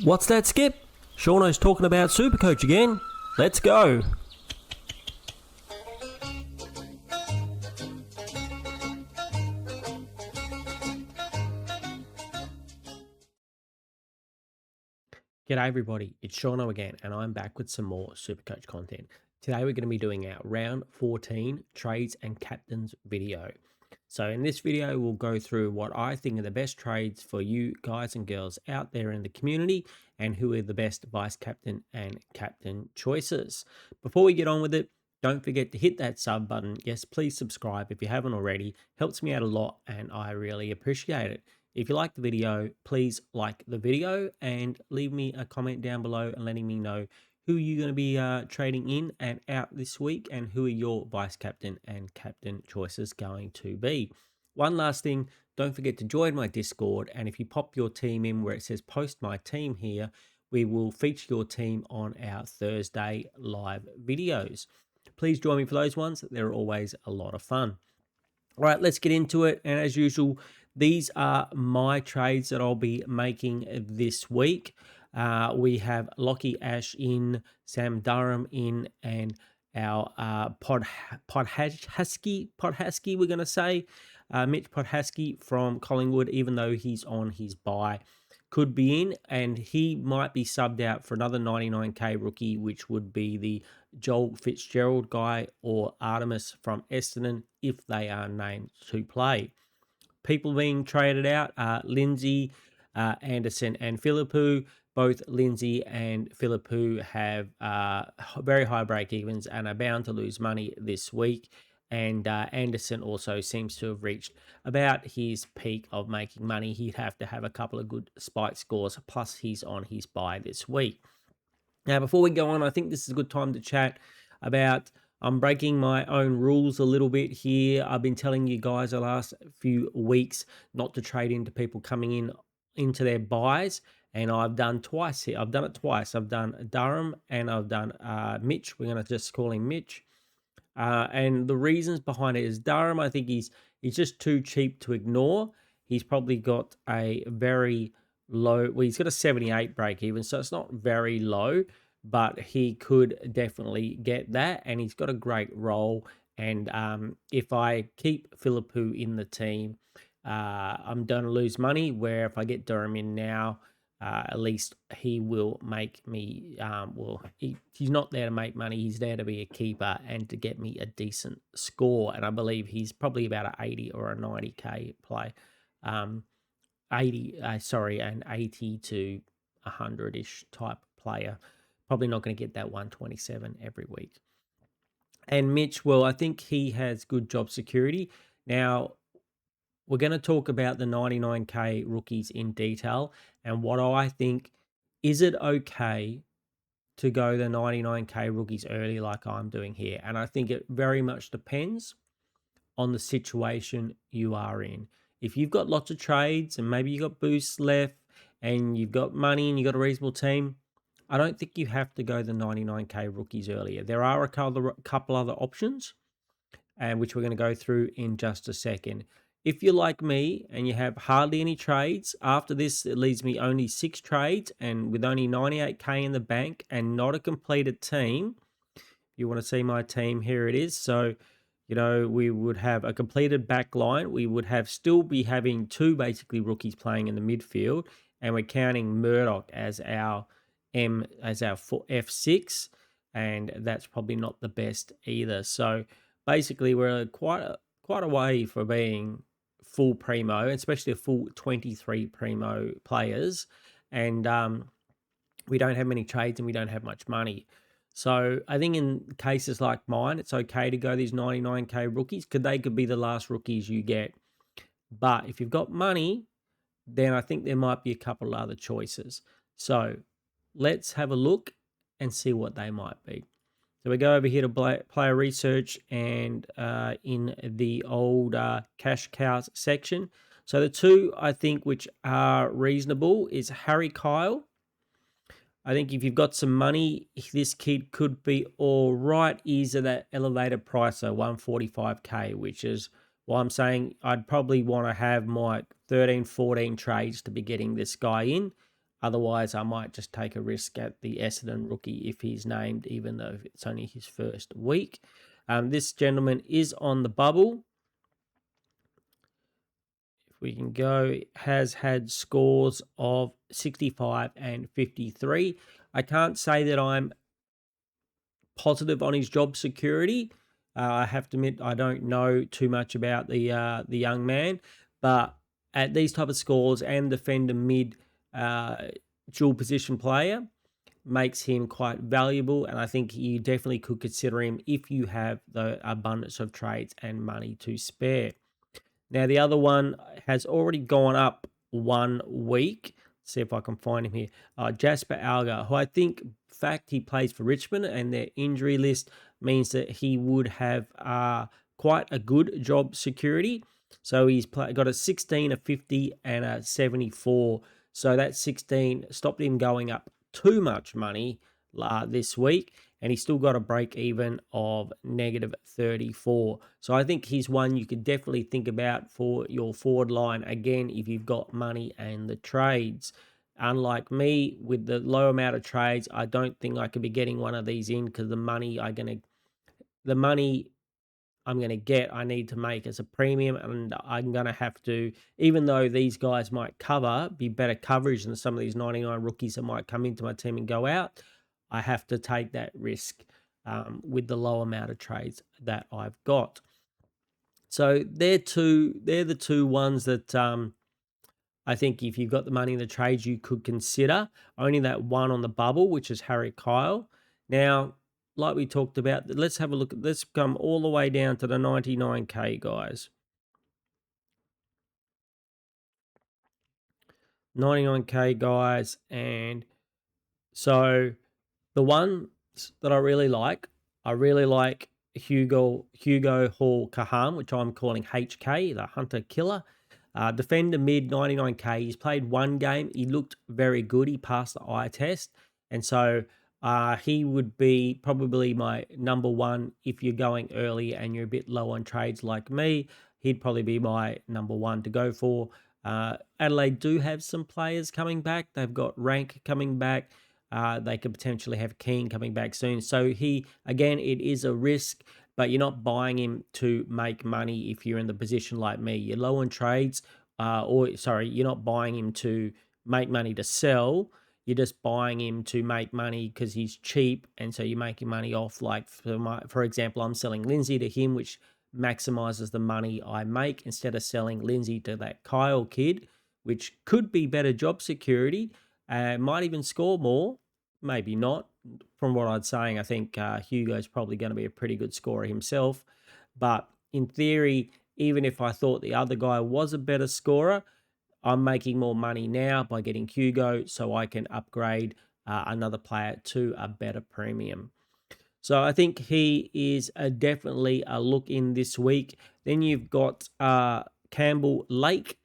What's that, Skip? Shauno's talking about Supercoach again. Let's go. G'day everybody, it's Shauno again, and I'm back with some more Supercoach content. Today we're going to be doing our round 14 trades and captains video. So in this video, we'll go through what I think are the best trades for you guys and girls out there in the community and who are the best vice captain and captain choices. Before we get on with it, don't forget to hit that sub button. Yes, please subscribe if you haven't already. Helps me out a lot and I really appreciate it. If you like the video, please like the video and leave me a comment down below and letting me know who you're going to be trading in and out this week and who are your vice captain and captain choices going to be. One last thing, don't forget to join my Discord, and if you pop your team in where it says post my team here, we will feature your team on our Thursday live videos. Please join me for those ones. They're always a lot of fun. All right, let's get into it. And as usual, these are my trades that I'll be making this week. We have Lockie Ash in, Sam Durham in, and our Podhasky, we're going to say. Mitch Podhasky from Collingwood, even though he's on his bye, could be in, and he might be subbed out for another 99k rookie, which would be the Joel Fitzgerald guy or Artemis from Essendon if they are named to play. People being traded out are Lindsay, Anderson and Philippou. Both Lindsay and Philippou have very high break-evens and are bound to lose money this week. And Anderson also seems to have reached about his peak of making money. He'd have to have a couple of good spike scores, plus he's on his bye this week. Now, before we go on, I think this is a good time to chat about I'm breaking my own rules a little bit here. I've been telling you guys the last few weeks not to trade into people coming into their buys, and I've done twice here. I've done it twice. I've done Durham and I've done Mitch. We're going to just call him Mitch. And the reasons behind it is Durham, I think he's just too cheap to ignore. He's probably got a very low, well, he's got a 78 break even, so it's not very low, but he could definitely get that, and he's got a great role. And if I keep Philippou in the team, I'm going to lose money, where if I get Durham in now, at least he will make me, he's not there to make money. He's there to be a keeper and to get me a decent score. And I believe he's probably about an 80 or a 90k play. An 80 to 100-ish type player. Probably not going to get that 127 every week. And Mitch, well, I think he has good job security. Now, we're going to talk about the 99k rookies in detail and what I think. Is it okay to go the 99k rookies early like I'm doing here? And I think it very much depends on the situation you are in. If you've got lots of trades and maybe you've got boosts left and you've got money and you've got a reasonable team, I don't think you have to go the 99k rookies earlier. There are a couple other options, and which we're going to go through in just a second. If you're like me and you have hardly any trades, after this, it leaves me only 6 trades and with only 98k in the bank and not a completed team. If you want to see my team, here it is. So, you know, we would have a completed back line. We would still be having 2 basically rookies playing in the midfield, and we're counting Murdoch as our F6, and that's probably not the best either. So basically, we're quite a way for being full primo, especially a full 23 primo players, and we don't have many trades and we don't have much money. So I think in cases like mine, it's okay to go these 99k rookies because they could be the last rookies you get. But if you've got money, then I think there might be a couple of other choices. So let's have a look and see what they might be. So we go over here to player research and in the old cash cows section. So the 2 I think which are reasonable is Harry Kyle. I think if you've got some money, this kid could be all right. He's at that elevated price, so 145k, which is why I'm saying I'd probably want to have my 13, 14 trades to be getting this guy in. Otherwise, I might just take a risk at the Essendon rookie if he's named, even though it's only his first week. This gentleman is on the bubble. If we can go, has had scores of 65 and 53. I can't say that I'm positive on his job security. I have to admit I don't know too much about the young man, but at these type of scores and defender mid dual position player makes him quite valuable, and I think you definitely could consider him if you have the abundance of trades and money to spare. Now, the other one has already gone up 1 week. Let's see if I can find him here. Jasper Alga, who I think, fact, he plays for Richmond, and their injury list means that he would have quite a good job security. So he's got a 16, a 50, and a 74. So that 16 stopped him going up too much money this week, and he's still got a break even of negative 34. So I think he's one you could definitely think about for your forward line, again, if you've got money and the trades. Unlike me, with the low amount of trades, I don't think I could be getting one of these in, because the money I'm going to get, I need to make as a premium, and I'm going to have to, even though these guys might be better coverage than some of these 99 rookies that might come into my team and go out, I have to take that risk with the low amount of trades that I've got. So they're the two ones that I think if you've got the money in the trades, you could consider. Only that one on the bubble, which is Harry Kyle. Now, like we talked about, let's have a look. Let's come all the way down to the 99K, guys. 99K, guys. And so the ones that I really like Hugo Hall Kaham, which I'm calling HK, the Hunter Killer. Defender mid 99K. He's played one game. He looked very good. He passed the eye test. And so he would be probably my number one if you're going early and you're a bit low on trades like me. He'd probably be my number one to go for. Adelaide do have some players coming back. They've got Rank coming back. They could potentially have Keane coming back soon. So again, it is a risk, but you're not buying him to make money if you're in the position like me. You're low on trades, you're not buying him to make money to sell. You're just buying him to make money because he's cheap, and so you're making money off. Like for example, I'm selling Lindsay to him, which maximizes the money I make instead of selling Lindsay to that Kyle kid, which could be better job security. Might even score more, maybe not. From what I'd saying, I think Hugo's probably going to be a pretty good scorer himself. But in theory, even if I thought the other guy was a better scorer, I'm making more money now by getting Hugo, so I can upgrade another player to a better premium. So I think he is definitely a look in this week. Then you've got Campbell Lake.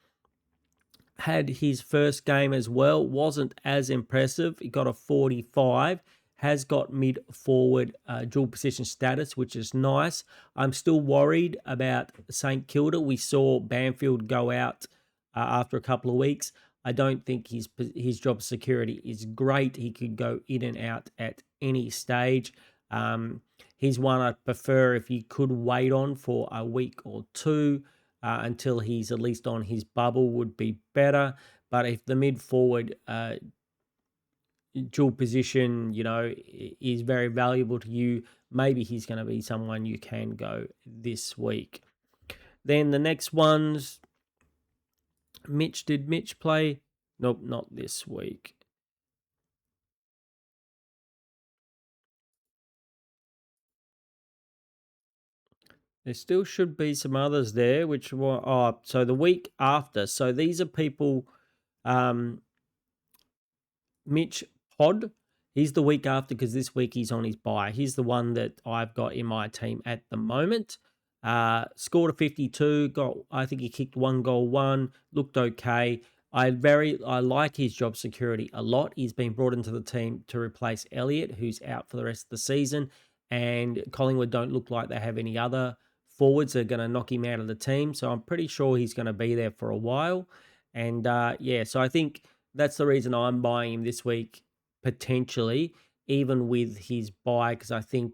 Had his first game as well, wasn't as impressive. He got a 45, has got mid forward dual position status, which is nice. I'm still worried about St Kilda. We saw Banfield go out after a couple of weeks. I don't think his job security is great. He could go in and out at any stage. He's one I'd prefer if you could wait on for a week or two. Until he's at least on his bubble would be better. But if the mid forward dual position, is very valuable to you, maybe he's going to be someone you can go this week. Then the next ones, did Mitch play? Nope, not this week. There still should be some others there, which were, so the week after. So these are people, Mitch Pod, he's the week after because this week he's on his bye. He's the one that I've got in my team at the moment. Scored a 52, I think he kicked 1 goal, looked okay. I like his job security a lot. He's been brought into the team to replace Elliott, who's out for the rest of the season, and Collingwood don't look like they have any other forwards that are going to knock him out of the team. So I'm pretty sure he's going to be there for a while. And so I think That's the reason I'm buying him this week, potentially, even with his buy, because I think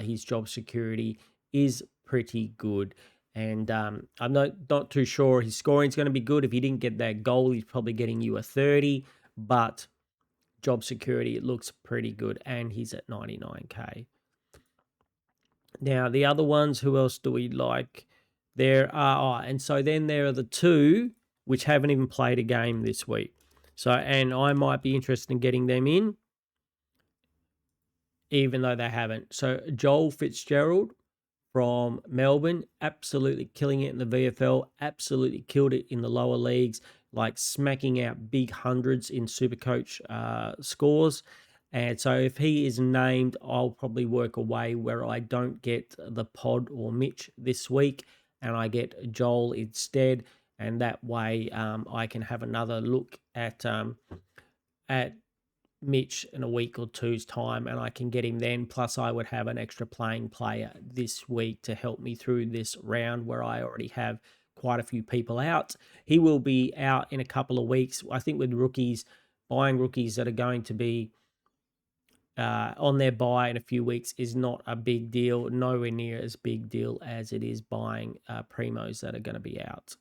his job security is pretty good. And I'm not too sure his scoring's going to be good. If he didn't get that goal, he's probably getting you a 30. But job security, it looks pretty good. And he's at 99K. Now, the other ones, who else do we like? There are, and so then there are the two which haven't even played a game this week. So, and I might be interested in getting them in, even though they haven't. So, Joel Fitzgerald from Melbourne, absolutely killing it in the VFL, absolutely killed it in the lower leagues, like smacking out big hundreds in Supercoach scores. And so if he is named, I'll probably work a way where I don't get the Pod or Mitch this week and I get Joel instead. And that way I can have another look at Mitch in a week or two's time and I can get him then. Plus, I would have an extra playing player this week to help me through this round where I already have quite a few people out. He will be out in a couple of weeks. I think with rookies, buying rookies that are going to be on their buy in a few weeks is not a big deal, nowhere near as big deal as it is buying primos that are going to be out.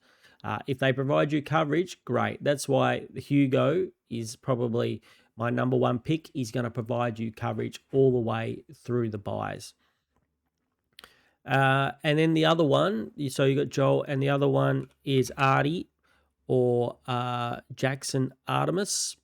If they provide you coverage, great. That's why Hugo is probably my number one pick. He's going to provide you coverage all the way through the buys. And then the other one, so you got Joel, and the other one is Artie or Jackson Artemis.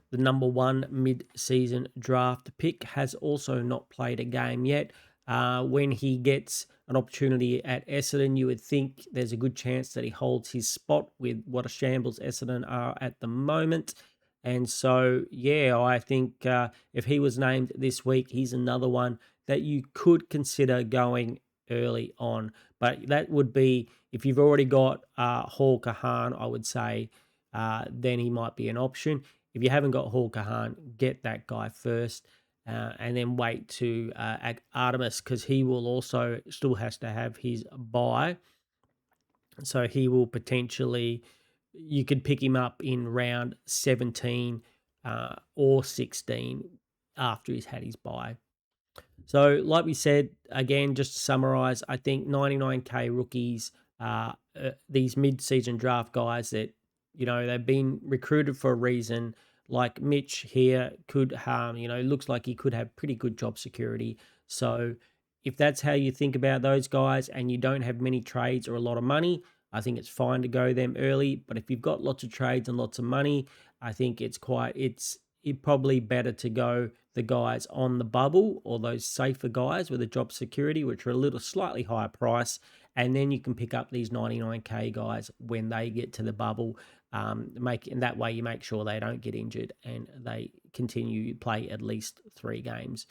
The number one mid-season draft pick has also not played a game yet. When he gets an opportunity at Essendon, you would think there's a good chance that he holds his spot with what a shambles Essendon are at the moment. And so, yeah, I think if he was named this week, he's another one that you could consider going early on. But that would be, if you've already got Hall Kahan, I would say, then he might be an option. If you haven't got Hall Kahan, get that guy first. And then wait to Artemis, because he will also still has to have his buy. So he will potentially, you could pick him up in round 17 or 16 after he's had his buy. So like we said, again, just to summarize, I think 99K rookies, these mid-season draft guys that, they've been recruited for a reason, like Mitch here could, looks like he could have pretty good job security. So if that's how you think about those guys and you don't have many trades or a lot of money, I think it's fine to go them early. But if you've got lots of trades and lots of money, I think it's probably better to go the guys on the bubble or those safer guys with a job security, which are a little slightly higher price. And then you can pick up these 99K guys when they get to the bubble. And that way you make sure they don't get injured and they continue to play at least 3 games.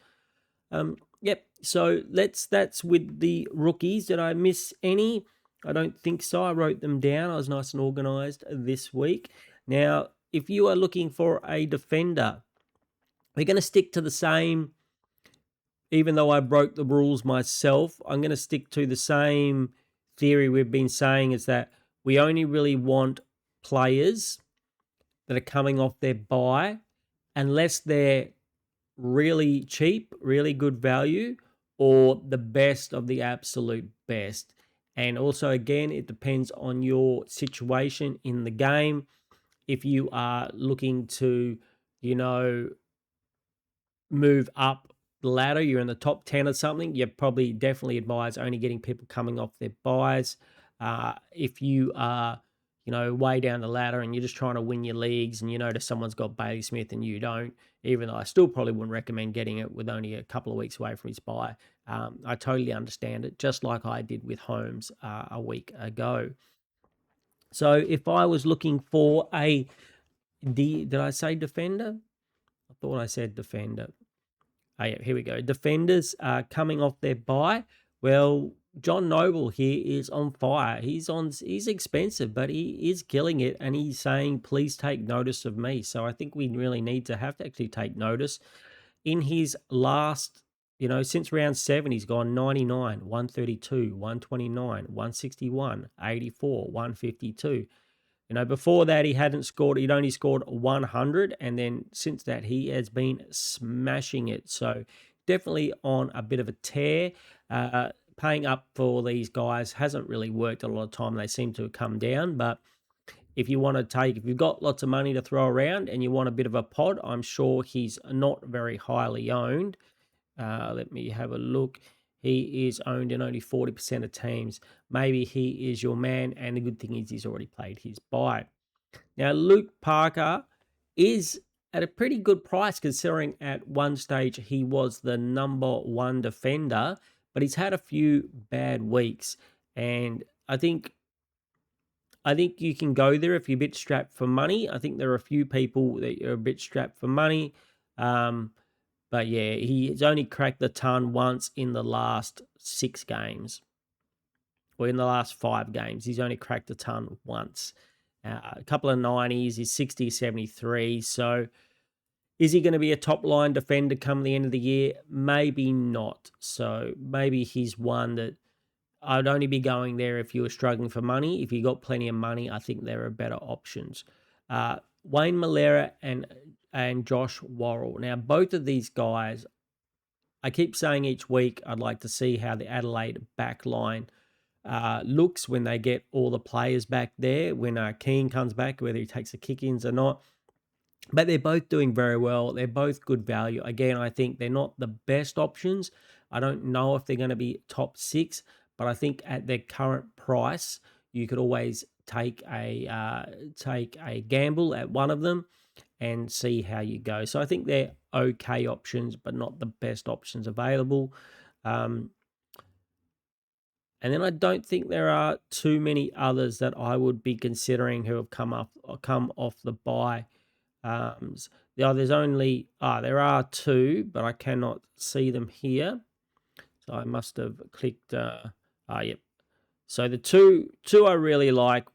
Yep. So that's with the rookies. Did I miss any? I don't think so. I wrote them down. I was nice and organized this week. Now, if you are looking for a defender, we're going to stick to the same, even though I broke the rules myself, I'm going to stick to the same theory we've been saying, is that we only really want players that are coming off their buy unless they're really cheap, really good value, or the best of the absolute best. And also, again, it depends on your situation in the game. If you are looking to, move up the ladder, you're in the top 10 or something, you probably definitely advise only getting people coming off their buys. If you are, way down the ladder and you're just trying to win your leagues and you notice someone's got Bailey Smith and you don't, even though I still probably wouldn't recommend getting it with only a couple of weeks away from his buy. I totally understand it, just like I did with Holmes a week ago. So if I was looking for did I say defender? I thought I said defender. Oh, yeah, here we go. Defenders coming off their buy. Well, John Noble here is on fire. He's expensive, but he is killing it, and he's saying, please take notice of me. So I think we really need to actually take notice. In his last, since round 7, he's gone 99, 132, 129, 161, 84, 152. Before that, he hadn't scored. He'd only scored 100. And then since that, he has been smashing it. So definitely on a bit of a tear. Paying up for these guys hasn't really worked a lot of time. They seem to have come down. But if you've got lots of money to throw around and you want a bit of a pod, I'm sure he's not very highly owned. Let me have a look. He is owned in only 40% of teams. Maybe he is your man, and the good thing is he's already played his bye. Now, Luke Parker is at a pretty good price, considering at one stage he was the number one defender, but he's had a few bad weeks, and I think you can go there if you're a bit strapped for money. I think there are a few people that are a bit strapped for money. But yeah, he's only cracked the ton once in the last 6 games. Or in the last 5 games. He's only cracked the ton once. A couple of 90s. He's 60, 73. So is he going to be a top line defender come the end of the year? Maybe not. So maybe he's one that I'd only be going there if you were struggling for money. If you got plenty of money, I think there are better options. Wayne Malera and Josh Worrell. Now, both of these guys, I keep saying each week I'd like to see how the Adelaide back line looks when they get all the players back there, when Keane comes back, whether he takes the kick-ins or not. But they're both doing very well. They're both good value. Again, I think they're not the best options. I don't know if they're going to be top 6, but I think at their current price, you could always take a gamble at one of them and see how you go. So I think they're okay options, but not the best options available. And then I don't think there are too many others that I would be considering who have come off the bye. There are 2, but I cannot see them here. So I must have clicked. Yep. So the two I really like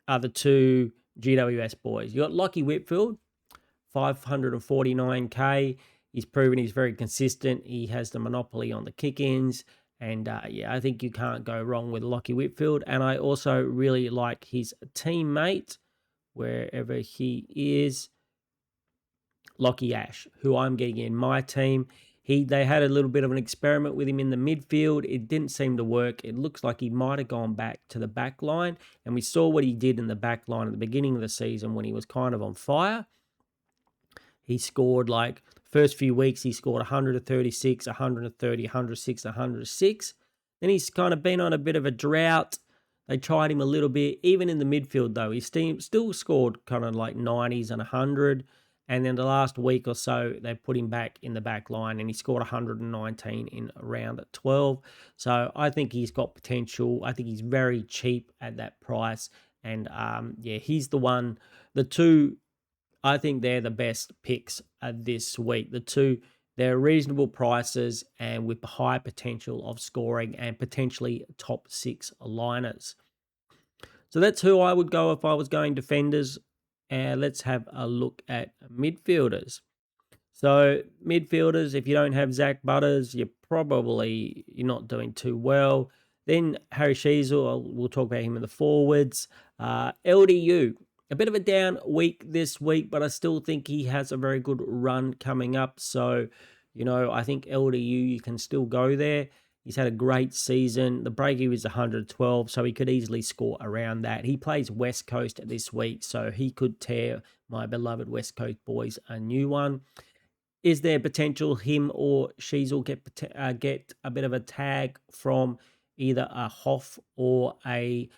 are the 2 GWS boys. You got Lockie Whitfield, 549k. He's proven he's very consistent. He has the monopoly on the kick-ins. And I think you can't go wrong with Lockie Whitfield. And I also really like his teammate, wherever he is, Lockie Ash, who I'm getting in my team. They had a little bit of an experiment with him in the midfield. It didn't seem to work. It looks like he might have gone back to the back line. And we saw what he did in the back line at the beginning of the season when he was kind of on fire. He scored first few weeks, he scored 136, 130, 106, 106. Then he's kind of been on a bit of a drought. They tried him a little bit. Even in the midfield, though, he still scored kind of like 90s and 100. And then the last week or so, they put him back in the back line and he scored 119 in round 12. So I think he's got potential. I think he's very cheap at that price. And he's the one. The 2, I think they're the best picks this week. The 2, they're reasonable prices and with high potential of scoring and potentially top 6 liners. So that's who I would go if I was going defenders. And let's have a look at midfielders. So midfielders, if you don't have Zach Butters, you're not doing too well. Then Harry Sheezel, we'll talk about him in the forwards. LDU, a bit of a down week this week, but I still think he has a very good run coming up. So, I think LDU, you can still go there. He's had a great season. The breakeven is 112, so he could easily score around that. He plays West Coast this week, so he could tear my beloved West Coast boys a new one. Is there potential him or Sheezel get a bit of a tag from either a Hoff or a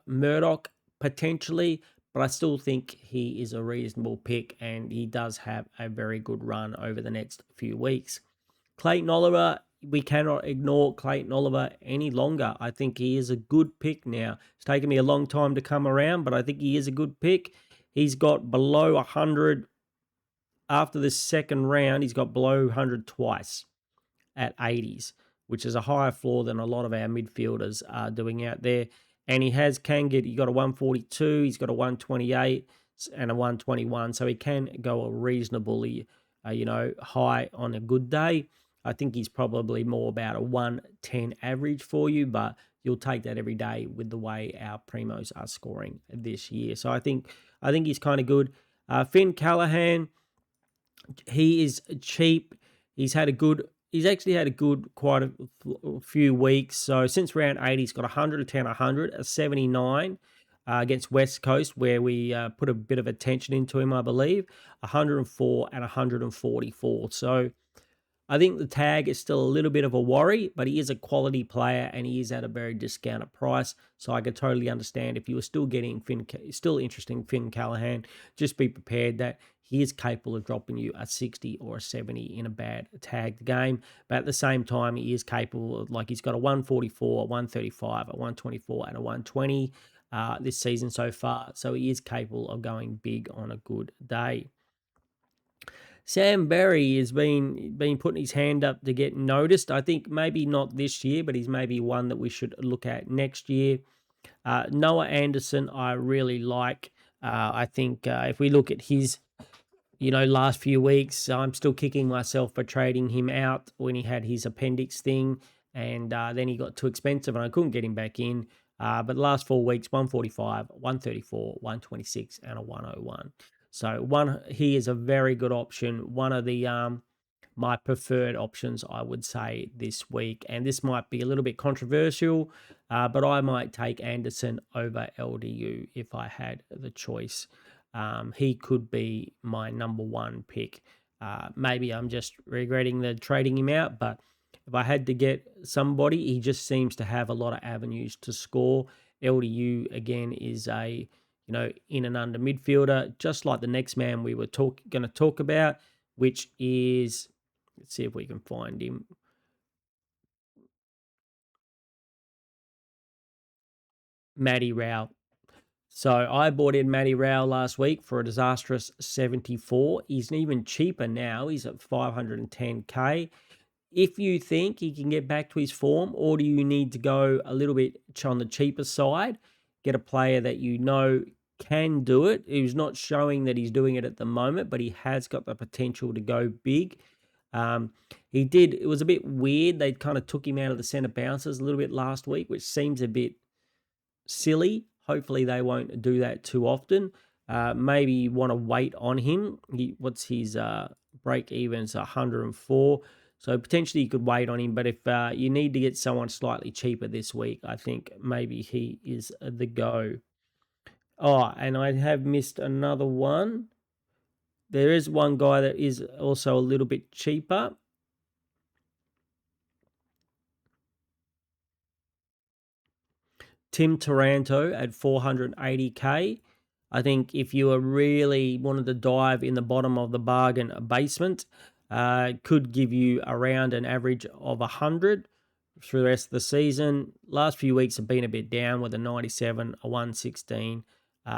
Murdoch potentially? But I still think he is a reasonable pick and he does have a very good run over the next few weeks. Clayton Oliver, we cannot ignore Clayton Oliver any longer. I think he is a good pick now. It's taken me a long time to come around, but I think he is a good pick. He's got below 100 after the second round. He's got below 100 twice at 80s, which is a higher floor than a lot of our midfielders are doing out there. And he got a 142, he's got a 128 and a 121, so he can go a reasonably, high on a good day. I think he's probably more about a 110 average for you, but you'll take that every day with the way our primos are scoring this year. So I think he's kind of good. Finn Callahan, he is cheap. He's actually had a good quite a few weeks. So since round 8, he's got 110, 100, a 79 against West Coast, where we put a bit of attention into him, I believe, 104 and 144. So I think the tag is still a little bit of a worry, but he is a quality player and he is at a very discounted price. So I could totally understand if you were still getting still interested in Finn Callahan, just be prepared that he is capable of dropping you a 60 or a 70 in a bad tagged game. But at the same time, he is capable of, like, he's got a 144, a 135, a 124, and a 120 this season so far. So he is capable of going big on a good day. Sam Berry has been putting his hand up to get noticed. I think maybe not this year, but he's maybe one that we should look at next year. Noah Anderson, I really like. I think if we look at his, last few weeks, I'm still kicking myself for trading him out when he had his appendix thing, and then he got too expensive and I couldn't get him back in. But the last 4 weeks, 145, 134, 126, and a 101. So he is a very good option. One of the my preferred options, I would say, this week. And this might be a little bit controversial, but I might take Anderson over LDU if I had the choice. He could be my number one pick. Maybe I'm just regretting the trading him out, but if I had to get somebody, he just seems to have a lot of avenues to score. LDU again is a in and under midfielder, just like the next man we were going to talk about, which is, let's see if we can find him. Matty Rao. So I bought in Matty Rao last week for a disastrous 74. He's even cheaper now. He's at 510k. If you think he can get back to his form, or do you need to go a little bit on the cheaper side, get a player that can do it, who's not showing that he's doing it at the moment, but he has got the potential to go big. It was a bit weird. They kind of took him out of the centre bounces a little bit last week, which seems a bit silly. Hopefully they won't do that too often. Maybe you want to wait on him. What's his break evens? 104. So potentially you could wait on him. But if you need to get someone slightly cheaper this week, I think maybe he is the go. Oh, and I have missed another one. There is one guy that is also a little bit cheaper. Tim Taranto at 480k. I think if you are really wanted to dive in the bottom of the bargain basement, could give you around an average of 100 through the rest of the season. Last few weeks have been a bit down with a 97, a 116,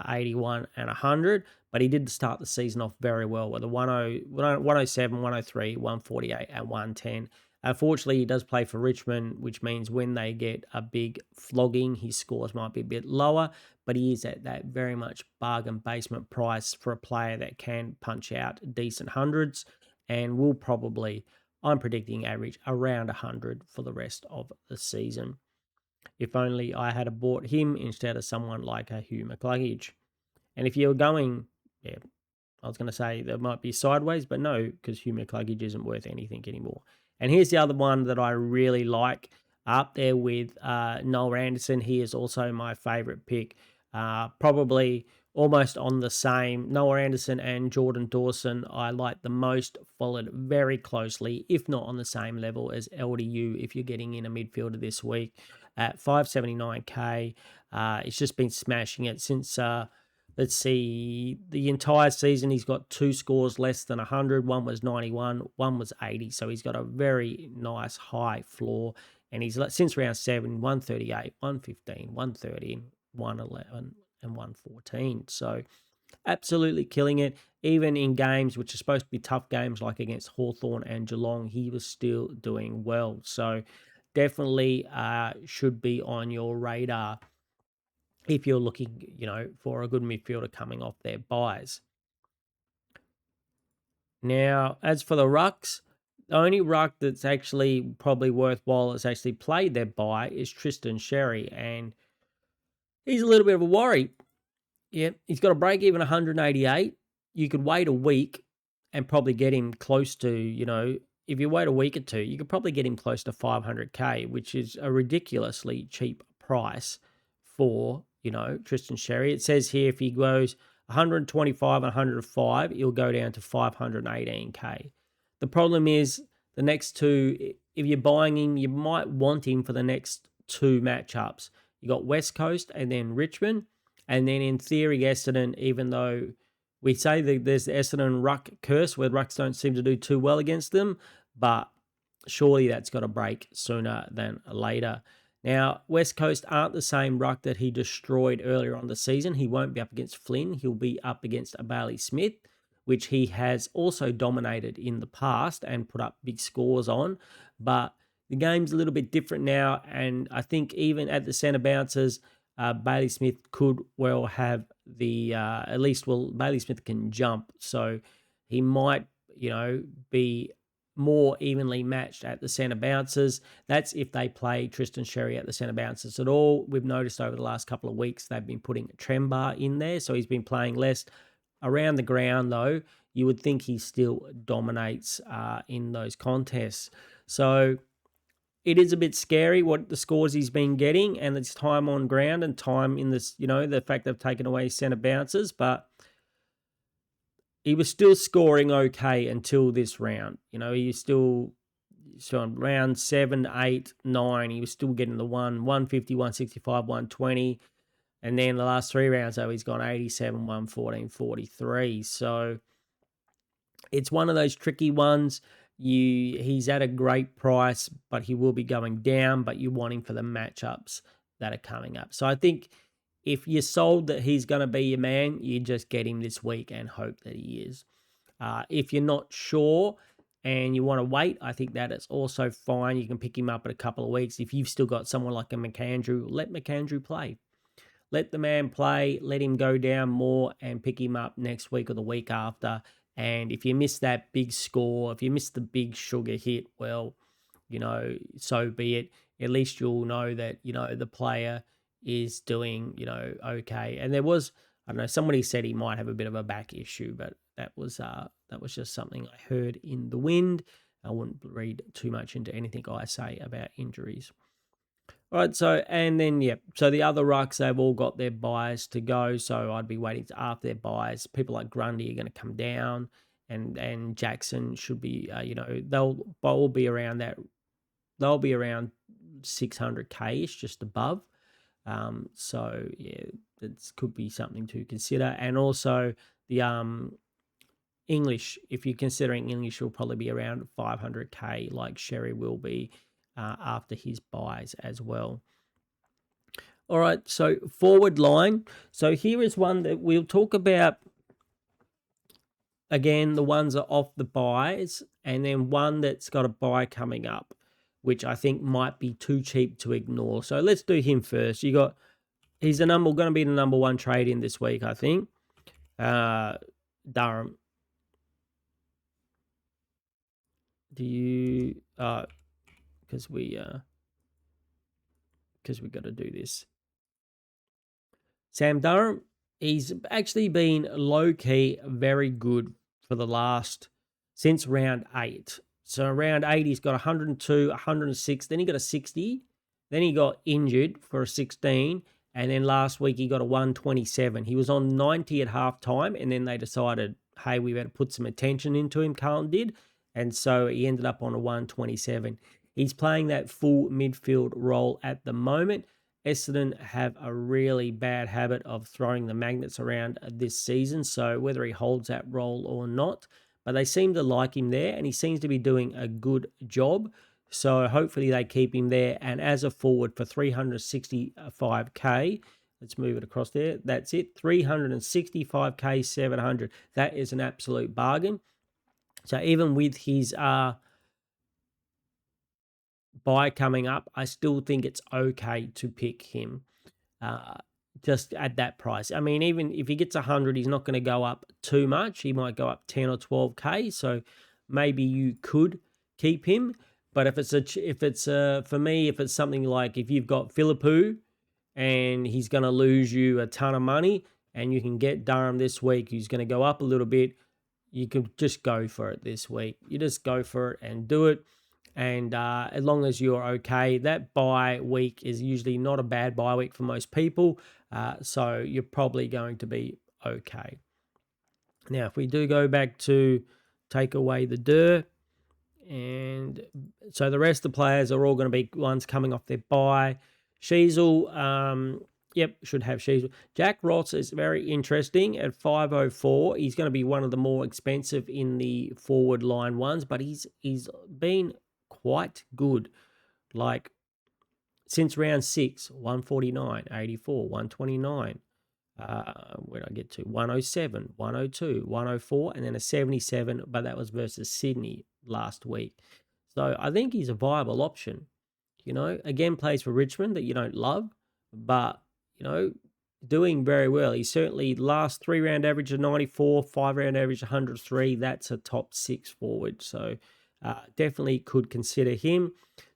81, and 100. But he did start the season off very well with a 107, 103, 148, and 110. Unfortunately, he does play for Richmond, which means when they get a big flogging, his scores might be a bit lower, but he is at that very much bargain basement price for a player that can punch out decent hundreds and will probably, I'm predicting, average around 100 for the rest of the season. If only I had bought him instead of someone like a Hugh McCluggage. And if you're going, I was going to say there might be sideways, but no, because Hugh McCluggage isn't worth anything anymore. And here's the other one that I really like, up there with Noel Anderson. He is also my favourite pick. Probably almost on the same. Noah Anderson and Jordan Dawson I like the most, followed very closely, if not on the same level as LDU if you're getting in a midfielder this week at 579k. It's just been smashing it since... let's see, the entire season he's got 2 scores less than 100. One was 91, one was 80. So he's got a very nice high floor. And he's since round 7, 138, 115, 130, 111, and 114. So absolutely killing it. Even in games which are supposed to be tough games like against Hawthorn and Geelong, he was still doing well. So definitely should be on your radar if you're looking, for a good midfielder coming off their buys. Now, as for the rucks, The only ruck that's actually probably worthwhile that's actually played their bye is Tristan Sherry, and he's a little bit of a worry. Yeah, he's got a break even 188. You could wait a week and probably get him close to, if you wait a week or two, you could probably get him close to 500K, which is a ridiculously cheap price for, Tristan Sherry. It says here if he goes 125 and 105, he'll go down to 518K. The problem is the next two, if you're buying him, you might want him for the next two matchups. You got West Coast and then Richmond. And then in theory, Essendon, even though we say that there's the Essendon ruck curse where rucks don't seem to do too well against them, but surely that's got to break sooner than later. Now, West Coast aren't the same ruck that he destroyed earlier on the season. He won't be up against Flynn. He'll be up against a Bailey Smith, which he has also dominated in the past and put up big scores on. But the game's a little bit different now, and I think even at the centre bounces, Bailey Smith could well have Bailey Smith can jump, so he might, be more evenly matched at the centre bounces. That's if they play Tristan Sherry at the centre bounces at all. We've noticed over the last couple of weeks they've been putting Trembar in there, so he's been playing less around the ground, though. You would think he still dominates in those contests. So it is a bit scary what the scores he's been getting, and it's time on ground and time in this, the fact they've taken away centre bounces, but he was still scoring okay until this round. He was still, so on round 7, 8, 9, he was still getting the 150, 165, 120. And then the last three rounds, though, he's gone 87, 114, 43. So it's one of those tricky ones. He's at a great price, but he will be going down, but you want him for the matchups that are coming up. So I think if you're sold that he's going to be your man, you just get him this week and hope that he is. If you're not sure and you want to wait, I think that is also fine. You can pick him up in a couple of weeks. If you've still got someone like a McAndrew, let McAndrew play. Let the man play, let him go down more and pick him up next week or the week after. And if you miss that big score, if you miss the big sugar hit, well, so be it. At least you'll know that, the player is doing, okay. And there was, I don't know, somebody said he might have a bit of a back issue, but that was just something I heard in the wind. I wouldn't read too much into anything I say about injuries. All right, so the other rucks, they've all got their buys to go, so I'd be waiting to after their buys. People like Grundy are going to come down, and Jackson should be, they'll all be around that. They'll be around 600K-ish, just above. So yeah, that could be something to consider, and also the English. If you're considering English, will probably be around 500K, like Sherry will be. After his buys as well. All right, so forward line. So here is one that we'll talk about. Again, the ones are off the buys, and then one that's got a buy coming up, which I think might be too cheap to ignore. So let's do him first. He's going to be the number one trade in this week, I think. Durham. Do you? Because we got to do this. Sam Durham, he's actually been low-key very good for since round 8. So round 8, he's got 102, 106, then he got a 60, then he got injured for a 16, and then last week he got a 127. He was on 90 at halftime, and then they decided, hey, we better put some attention into him, Carlton did, and so he ended up on a 127. He's playing that full midfield role at the moment. Essendon have a really bad habit of throwing the magnets around this season, so whether he holds that role or not, but they seem to like him there, and he seems to be doing a good job, so hopefully they keep him there. And as a forward for 365K, let's move it across there, that's it, 365K 700, that is an absolute bargain. So even with his buy coming up, I still think it's okay to pick him just at that price. I mean, even if he gets 100, he's not going to go up too much. He might go up 10 or 12K. So maybe you could keep him. But if it's for me, if it's something like if you've got Philippou and he's going to lose you a ton of money, and you can get Durham this week, who's going to go up a little bit, you can just go for it this week. You just go for it and do it. And as long as you're okay, that bye week is usually not a bad bye week for most people. So you're probably going to be okay. Now, if we do go back to take away the dir, and so the rest of the players are all going to be ones coming off their bye. Sheasel, should have Sheasel. Jack Ross is very interesting at 504. He's going to be one of the more expensive in the forward line ones, but he's been quite good. Like since round 6, 149, 84, 129. Where did I get to? 107, 102, 104, and then a 77, but that was versus Sydney last week. So I think he's a viable option. Again, plays for Richmond that you don't love, but, doing very well. He's certainly last 3-round average of 94, 5-round average 103. That's a top 6 forward. So definitely could consider him.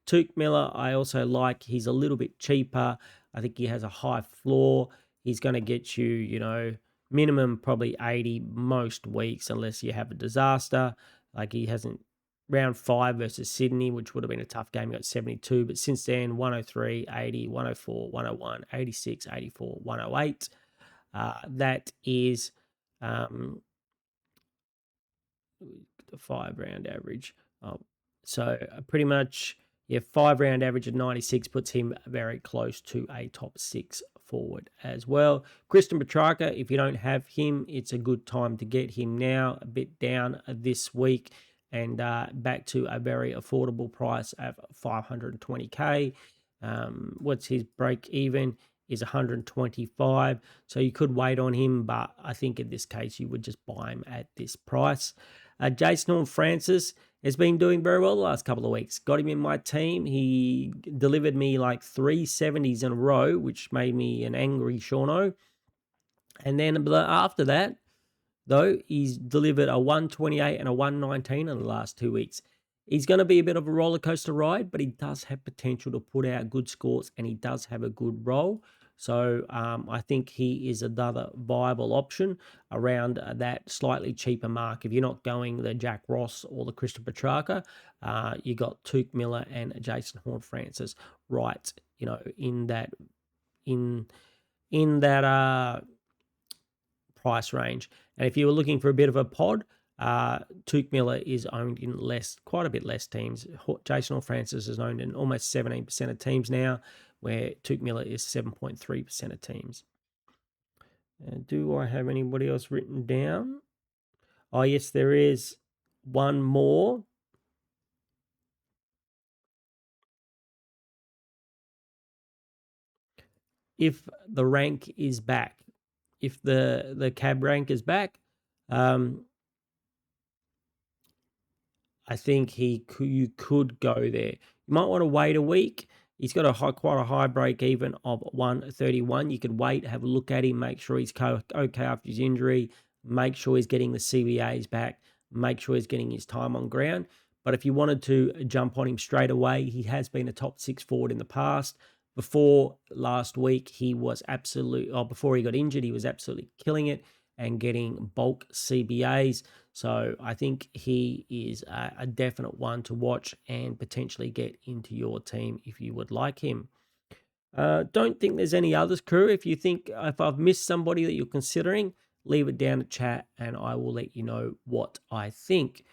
Tuke Miller, I also like. He's a little bit cheaper. I think he has a high floor. He's going to get you, minimum probably 80 most weeks unless you have a disaster. Like he hasn't, round 5 versus Sydney, which would have been a tough game, got 72. But since then, 103, 80, 104, 101, 86, 84, 108. That is the 5-round average. So pretty much, 5-round average of 96 puts him very close to a top 6 forward as well. Christian Petrarca, if you don't have him, it's a good time to get him now, a bit down this week, and back to a very affordable price of 520k. What's his break even? Is 125, so you could wait on him, but I think in this case you would just buy him at this price. Jason Horne-Francis has been doing very well the last couple of weeks. Got him in my team. He delivered me like 3 70s in a row, which made me an angry Shauno. And then after that, though, he's delivered a 128 and a 119 in the last 2 weeks. He's going to be a bit of a roller coaster ride, but he does have potential to put out good scores, and he does have a good role. So I think he is another viable option around that slightly cheaper mark. If you're not going the Jack Ross or the Christian Petrarca, you got Tuke Miller and Jason Horne-Francis right, in that price range. And if you were looking for a bit of a pod, Tuke Miller is owned in quite a bit less teams. Jason Horne-Francis is owned in almost 17% of teams now, where Tuke Miller is 7.3% of teams. Do I have anybody else written down? Oh, yes, there is one more. If the rank is back, if the cab rank is back, I think you could go there. You might want to wait a week. He's got quite a high break even of 131. You could wait, have a look at him, make sure he's okay after his injury, make sure he's getting the CBAs back, make sure he's getting his time on ground. But if you wanted to jump on him straight away, he has been a top 6 forward in the past. Before last week, before he got injured, he was absolutely killing it and getting bulk CBAs. So I think he is a definite one to watch and potentially get into your team if you would like him. Don't think there's any others, crew. If I've missed somebody that you're considering, leave it down in chat and I will let you know what I think.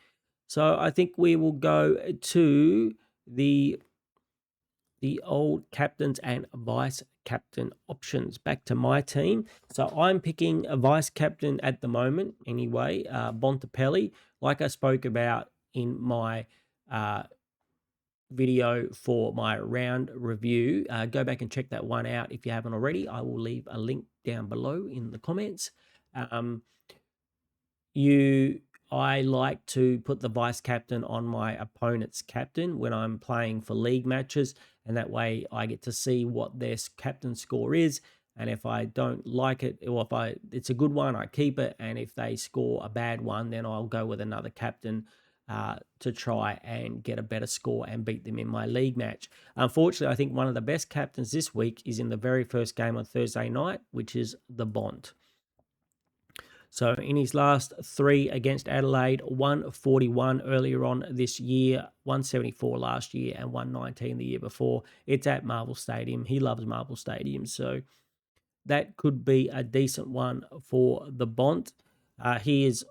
So I think we will go to the old captains and vice captain options. Back to my team. So I'm picking a vice captain at the moment anyway, Bontempelli, like I spoke about in my video for my round review. Go back and check that one out if you haven't already. I will leave a link down below in the comments. I like to put the vice captain on my opponent's captain when I'm playing for league matches, and that way I get to see what their captain score is. And if I don't like it, or if it's a good one, I keep it. And if they score a bad one, then I'll go with another captain to try and get a better score and beat them in my league match. Unfortunately, I think one of the best captains this week is in the very first game on Thursday night, which is the Bont. So in his last 3 against Adelaide, 141 earlier on this year, 174 last year, and 119 the year before. It's at Marvel Stadium. He loves Marvel Stadium, so that could be a decent one for the Bont. He is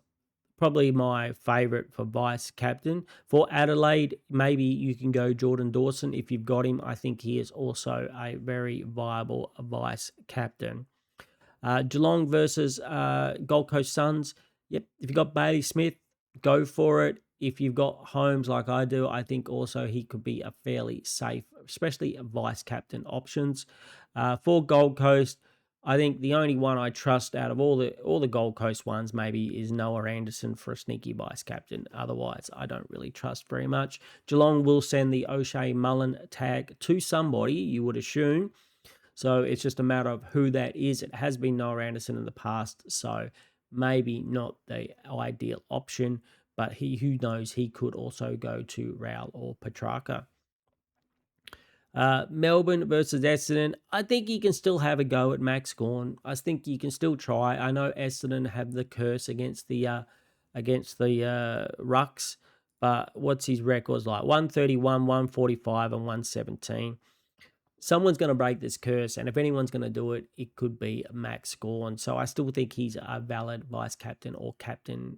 probably my favourite for vice captain. For Adelaide, maybe you can go Jordan Dawson if you've got him. I think he is also a very viable vice captain. Geelong versus Gold Coast Suns. Yep, if you've got Bailey Smith, go for it. If you've got Holmes like I do, I think also he could be a fairly safe, especially vice captain options. For Gold Coast, I think the only one I trust out of all the Gold Coast ones maybe is Noah Anderson for a sneaky vice captain. Otherwise, I don't really trust very much. Geelong will send the O'Shea Mullen tag to somebody, you would assume. So it's just a matter of who that is. It has been Noah Anderson in the past, so maybe not the ideal option, but who knows, he could also go to Rowell or Petrarca. Melbourne versus Essendon. I think you can still have a go at Max Gawn. I think you can still try. I know Essendon have the curse against the Rucks, but what's his records like? 131, 145, and 117. Someone's going to break this curse, and if anyone's going to do it, it could be Max Gawn. So I still think he's a valid vice captain or captain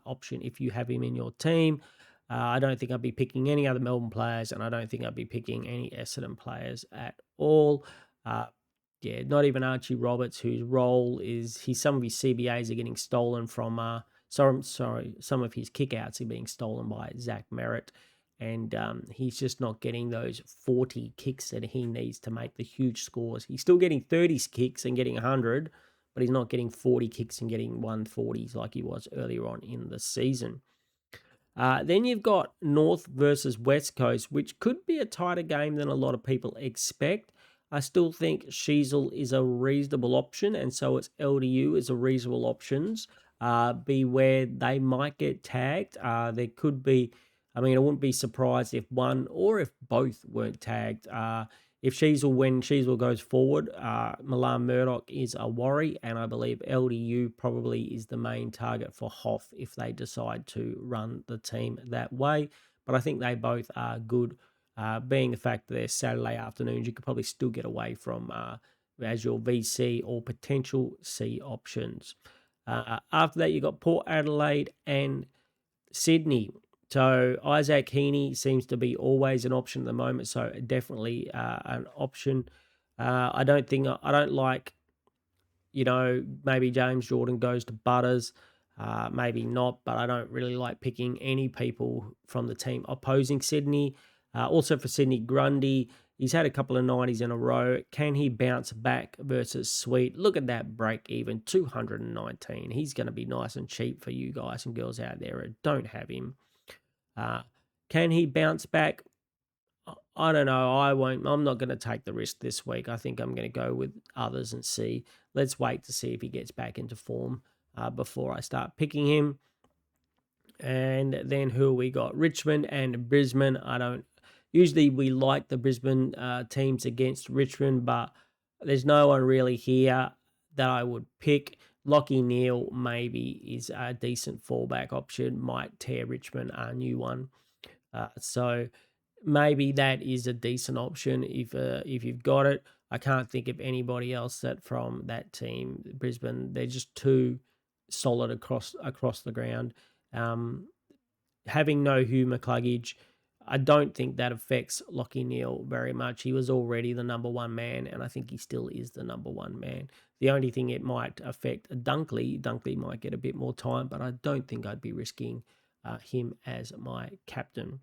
option if you have him in your team. I don't think I'd be picking any other Melbourne players, and I don't think I'd be picking any Essendon players at all. Not even Archie Roberts, whose role is some of his CBAs are getting stolen from. Some of his kickouts are being stolen by Zach Merritt, and he's just not getting those 40 kicks that he needs to make the huge scores. He's still getting 30 kicks and getting 100, but he's not getting 40 kicks and getting 140s like he was earlier on in the season. Then you've got North versus West Coast, which could be a tighter game than a lot of people expect. I still think Sheasel is a reasonable option, and so it's LDU is a reasonable options. Beware they might get tagged. There could be, I wouldn't be surprised if one or if both weren't tagged. When Sheasel goes forward, Milan Murdoch is a worry, and I believe LDU probably is the main target for Hoff if they decide to run the team that way. But I think they both are good, being the fact that they're Saturday afternoons. You could probably still get away from as your VC or potential C options. After that, you've got Port Adelaide and Sydney. So Isaac Heaney seems to be always an option at the moment, so definitely an option. I don't like, maybe James Jordan goes to Butters, maybe not, but I don't really like picking any people from the team opposing Sydney. Also for Sydney, Grundy, he's had a couple of 90s in a row. Can he bounce back versus Sweet? Look at that break even, 219. He's going to be nice and cheap for you guys and girls out there who don't have him. Can he bounce back? I don't know. I'm not going to take the risk this week. I think I'm going to go with others and see. Let's wait to see if he gets back into form before I start picking him. And then who we got? Richmond and Brisbane. Usually we like the Brisbane teams against Richmond, but there's no one really here that I would pick. Lockie Neal maybe is a decent fallback option, might tear Richmond a new one. So maybe that is a decent option if you've got it. I can't think of anybody else that from that team, Brisbane. They're just too solid across the ground. Having no Hugh McCluggage, I don't think that affects Lockie Neal very much. He was already the number one man, and I think he still is the number one man. The only thing it might affect Dunkley. Dunkley might get a bit more time, but I don't think I'd be risking him as my captain.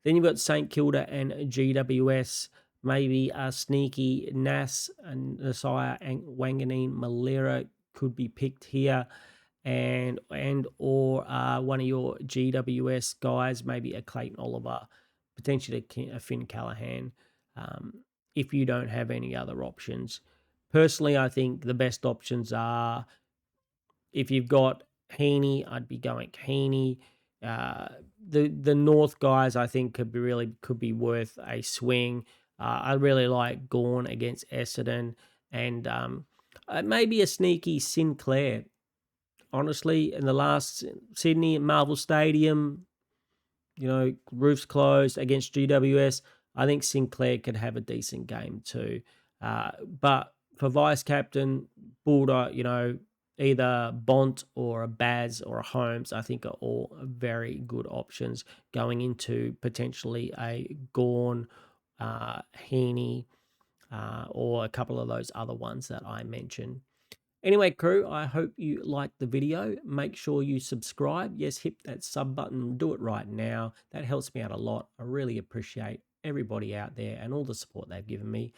Then you've got St Kilda and GWS. Maybe a sneaky Nas and Nasiah and Wanganeen Malera could be picked here. And or one of your GWS guys, maybe a Clayton Oliver, potentially a Finn Callahan, if you don't have any other options. Personally, I think the best options are, if you've got Heaney, I'd be going Heaney. Uh, the North guys, I think, could be worth a swing. I really like Gorn against Essendon, and maybe a sneaky Sinclair. Honestly, in the last Sydney at Marvel Stadium, roofs closed against GWS. I think Sinclair could have a decent game too. But for vice captain, Bulldog, either Bont or a Baz or a Holmes, I think are all very good options going into potentially a Gorn, Heaney, or a couple of those other ones that I mentioned. Anyway, crew, I hope you liked the video. Make sure you subscribe. Yes, hit that sub button. Do it right now. That helps me out a lot. I really appreciate everybody out there and all the support they've given me.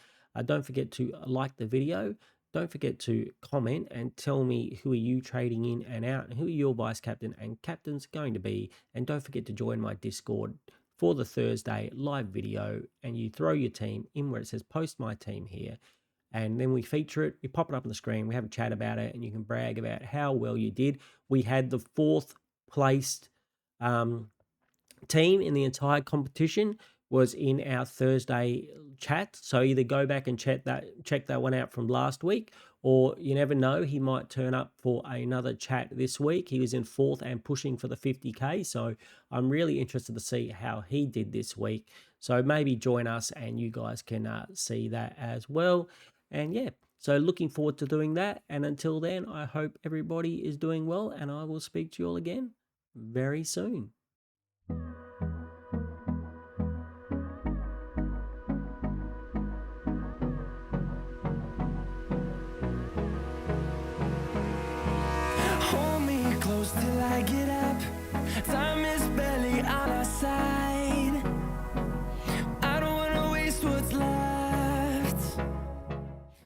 Don't forget to like the video. Don't forget to comment and tell me who are you trading in and out, and who are your vice captain and captains going to be. And don't forget to join my Discord for the Thursday live video, and you throw your team in where it says post my team here, and then we feature it, we pop it up on the screen, we have a chat about it, and you can brag about how well you did. We had the fourth placed um, team in the entire competition was in our Thursday chat. So either go back and check that one out from last week, or you never know, he might turn up for another chat this week. He was in fourth and pushing for the 50k. So I'm really interested to see how he did this week. So maybe join us and you guys can see that as well. And yeah, so looking forward to doing that. And until then, I hope everybody is doing well, and I will speak to you all again very soon.